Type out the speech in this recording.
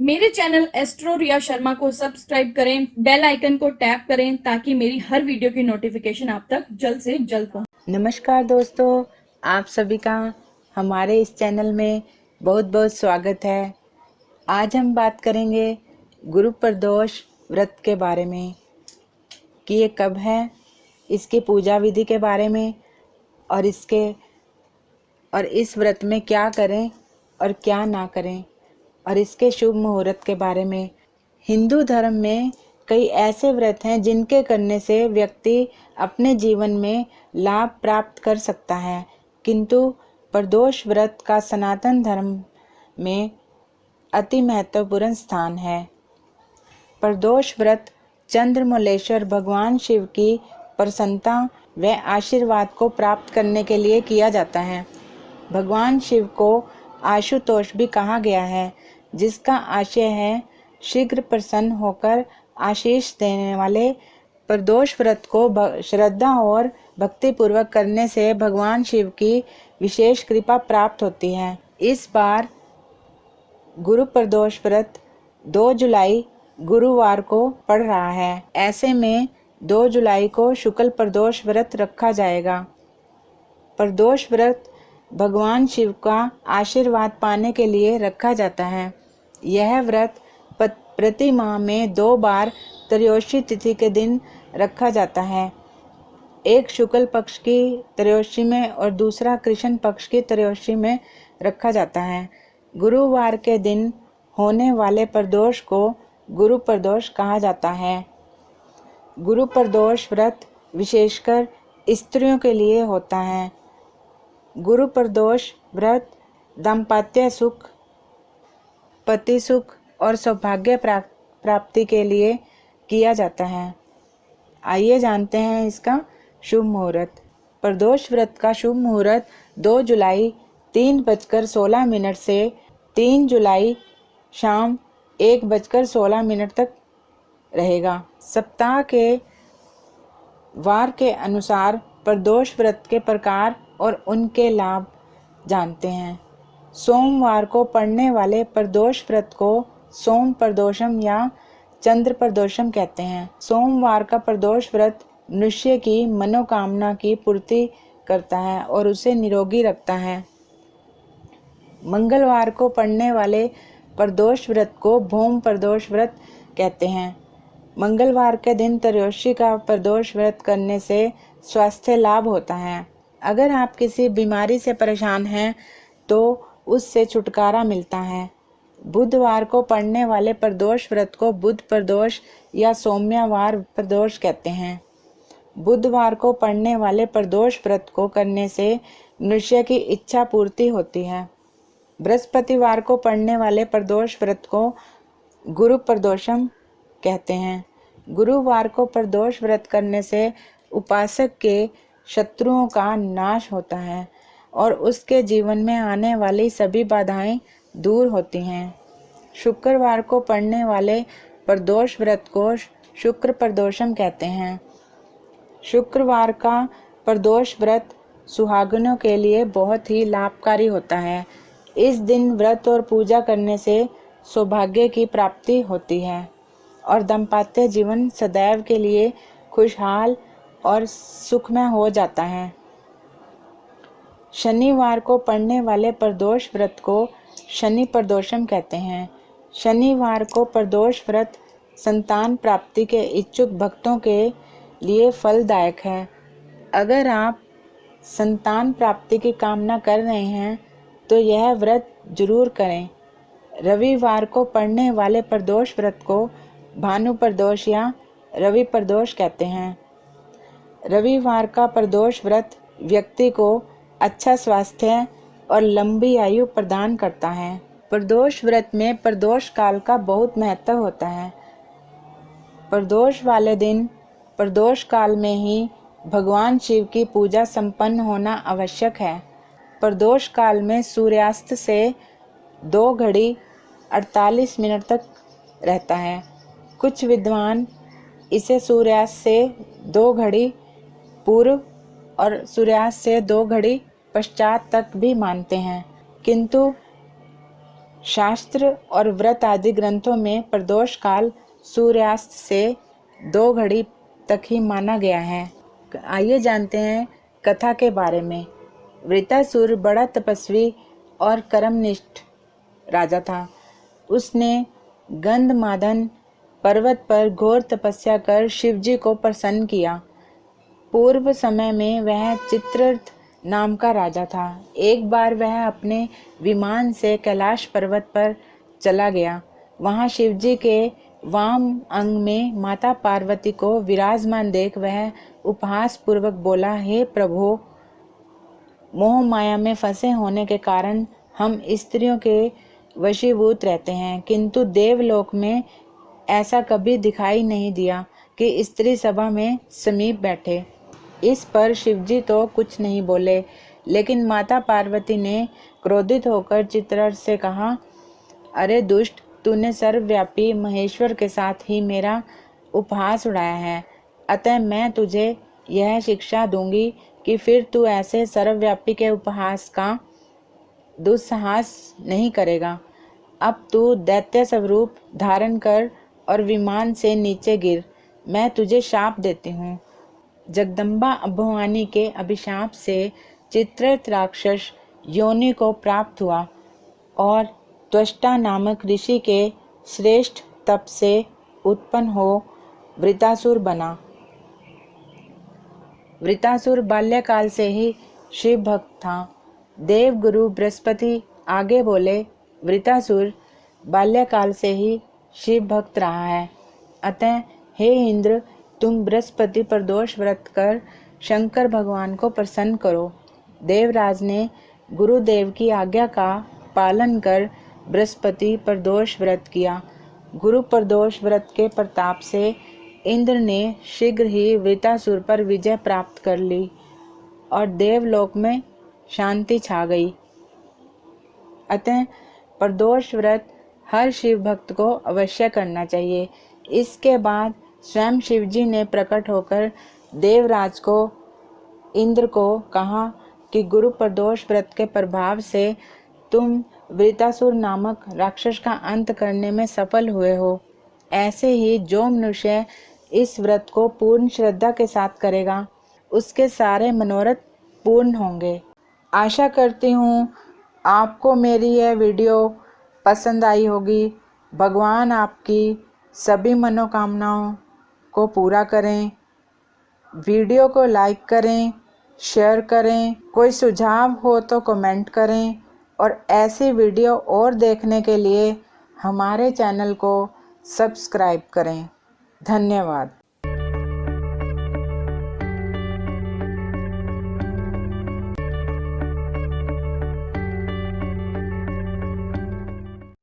मेरे channel astro Riya Sharma को subscribe करें, बेल आइकन को टैप करें ताकि मेरी हर वीडियो की नोटिफिकेशन आप तक जल्द से जल्द पहुंचे। नमस्कार दोस्तों, आप सभी का हमारे इस चैनल में बहुत बहुत स्वागत है। आज हम बात करेंगे गुरु प्रदोष व्रत के बारे में कि ये कब है, इसकी पूजा विधि के बारे में और इस व्रत में क्या करें और क्या ना करें और इसके शुभ मुहूर्त के बारे में। हिंदू धर्म में कई ऐसे व्रत हैं जिनके करने से व्यक्ति अपने जीवन में लाभ प्राप्त कर सकता है, किंतु प्रदोष व्रत का सनातन धर्म में अति महत्वपूर्ण स्थान है। प्रदोष व्रत चंद्रमौलेश्वर भगवान शिव की प्रसन्नता व आशीर्वाद को प्राप्त करने के लिए किया जाता है। भगवान शिव को आशुतोष भी कहा गया है, जिसका आशय है शीघ्र प्रसन्न होकर आशीष देने वाले। प्रदोष व्रत को श्रद्धा और भक्ति पूर्वक करने से भगवान शिव की विशेष कृपा प्राप्त होती है। इस बार गुरु प्रदोष व्रत 2 जुलाई गुरुवार को पड़ रहा है। ऐसे में 2 जुलाई को शुक्ल प्रदोष व्रत रखा जाएगा। प्रदोष व्रत भगवान शिव का आशीर्वाद पाने के लिए रखा जाता है। यह व्रत प्रति माह में 2 बार त्रयोदशी तिथि के दिन रखा जाता है। एक शुक्ल पक्ष की त्रयोदशी में और दूसरा कृष्ण पक्ष की त्रयोदशी में रखा जाता है। गुरुवार के दिन होने वाले प्रदोष को गुरु प्रदोष कहा जाता है। गुरु प्रदोष व्रत विशेषकर स्त्रियों के लिए होता है। गुरु प्रदोष व्रत दाम्पत्य सुख, पति सुख और सौभाग्य प्राप्ति के लिए किया जाता है। आइए जानते हैं इसका शुभ मुहूर्त। प्रदोष व्रत का शुभ मुहूर्त 2 जुलाई 3:16 से 3 जुलाई शाम 1:16 तक रहेगा। सप्ताह के वार के अनुसार प्रदोष व्रत के प्रकार और उनके लाभ जानते हैं। सोमवार को पड़ने वाले प्रदोष व्रत को सोम प्रदोषम या चंद्र प्रदोषम कहते हैं। सोमवार का प्रदोष व्रत मनुष्य की मनोकामना की पूर्ति करता है और उसे निरोगी रखता है। मंगलवार को पड़ने वाले प्रदोष व्रत को भौम प्रदोष व्रत कहते हैं। मंगलवार के दिन त्रयोदशी का प्रदोष व्रत करने से स्वास्थ्य लाभ होता है। अगर आप किसी बीमारी से परेशान हैं तो उससे छुटकारा मिलता है। बुधवार को पड़ने वाले प्रदोष व्रत को बुध प्रदोष या सोमवार प्रदोष कहते हैं। बुधवार को पड़ने वाले प्रदोष व्रत को करने से मनुष्य की इच्छा पूर्ति होती है। बृहस्पतिवार को पड़ने वाले प्रदोष व्रत को गुरु प्रदोषम कहते हैं। गुरुवार को प्रदोष व्रत करने से उपासक के शत्रुओं का नाश होता है और उसके जीवन में आने वाली सभी बाधाएं दूर होती हैं। शुक्रवार को पड़ने वाले प्रदोष व्रत को शुक्र प्रदोषम कहते हैं। शुक्रवार का प्रदोष व्रत सुहागनों के लिए बहुत ही लाभकारी होता है। इस दिन व्रत और पूजा करने से सौभाग्य की प्राप्ति होती है और दाम्पत्य जीवन सदैव के लिए खुशहाल और सुखमय हो जाता है। शनिवार को पड़ने वाले प्रदोष व्रत को शनि प्रदोषम कहते हैं। शनिवार को प्रदोष व्रत संतान प्राप्ति के इच्छुक भक्तों के लिए फलदायक है। अगर आप संतान प्राप्ति की कामना कर रहे हैं तो यह व्रत जरूर करें। रविवार को पड़ने वाले प्रदोष व्रत को भानु प्रदोष या रवि प्रदोष कहते हैं। रविवार का प्रदोष व्रत व्यक्ति को अच्छा स्वास्थ्य और लंबी आयु प्रदान करता है। प्रदोष व्रत में प्रदोष काल का बहुत महत्व होता है। प्रदोष वाले दिन प्रदोष काल में ही भगवान शिव की पूजा संपन्न होना आवश्यक है। प्रदोष काल में सूर्यास्त से 2:48 तक रहता है। कुछ विद्वान इसे सूर्यास्त से 2 घड़ी पूर्व और सूर्यास्त से 2 घड़ी पश्चात तक भी मानते हैं, किंतु शास्त्र और व्रत आदि ग्रंथों में प्रदोष काल सूर्यास्त से 2 घड़ी तक ही माना गया है। आइए जानते हैं कथा के बारे में। वृतासुर बड़ा तपस्वी और कर्मनिष्ठ राजा था। उसने गंधमादन पर्वत पर घोर तपस्या कर शिवजी को प्रसन्न किया। पूर्व समय में वह चित्ररथ नाम का राजा था। एक बार वह अपने विमान से कैलाश पर्वत पर चला गया। वहां शिवजी के वाम अंग में माता पार्वती को विराजमान देख वह उपहास पूर्वक बोला, हे प्रभु, मोह माया में फंसे होने के कारण हम स्त्रियों के वशीभूत रहते हैं, किंतु देवलोक में ऐसा कभी दिखाई नहीं दिया कि स्त्री सभा में समीप बैठे। इस पर शिवजी तो कुछ नहीं बोले, लेकिन माता पार्वती ने क्रोधित होकर चित्ररथ से कहा, अरे दुष्ट, तूने सर्वव्यापी महेश्वर के साथ ही मेरा उपहास उड़ाया है, अतः मैं तुझे यह शिक्षा दूंगी कि फिर तू ऐसे सर्वव्यापी के उपहास का दुस्साहस नहीं करेगा। अब तू दैत्य स्वरूप धारण कर और विमान से नीचे गिर, मैं तुझे शाप देती हूँ। जगदम्बा भवानी के अभिशाप से चित्ररथ राक्षस योनि को प्राप्त हुआ और त्वष्टा नामक ऋषि के श्रेष्ठ तप से उत्पन्न हो वृतासुर बना। वृतासुर बाल्यकाल से ही शिव भक्त था। देव गुरु बृहस्पति आगे बोले, वृतासुर बाल्यकाल से ही शिव भक्त रहा है, अतः हे इंद्र, तुम बृहस्पति प्रदोष व्रत कर शंकर भगवान को प्रसन्न करो। देवराज ने गुरुदेव की आज्ञा का पालन कर बृहस्पति प्रदोष व्रत किया। गुरु प्रदोष व्रत के प्रताप से इंद्र ने शीघ्र ही वृतासुर पर विजय प्राप्त कर ली और देवलोक में शांति छा गई। अतः प्रदोष व्रत हर शिव भक्त को अवश्य करना चाहिए। इसके बाद स्वयं शिवजी ने प्रकट होकर देवराज को, इंद्र को कहा कि गुरु प्रदोष व्रत के प्रभाव से तुम वृतासुर नामक राक्षस का अंत करने में सफल हुए हो। ऐसे ही जो मनुष्य इस व्रत को पूर्ण श्रद्धा के साथ करेगा, उसके सारे मनोरथ पूर्ण होंगे। आशा करती हूँ आपको मेरी यह वीडियो पसंद आई होगी। भगवान आपकी सभी मनोकामनाओं को पूरा करें। वीडियो को लाइक करें, शेयर करें, कोई सुझाव हो तो कमेंट करें और ऐसी वीडियो और देखने के लिए हमारे चैनल को सब्सक्राइब करें। धन्यवाद।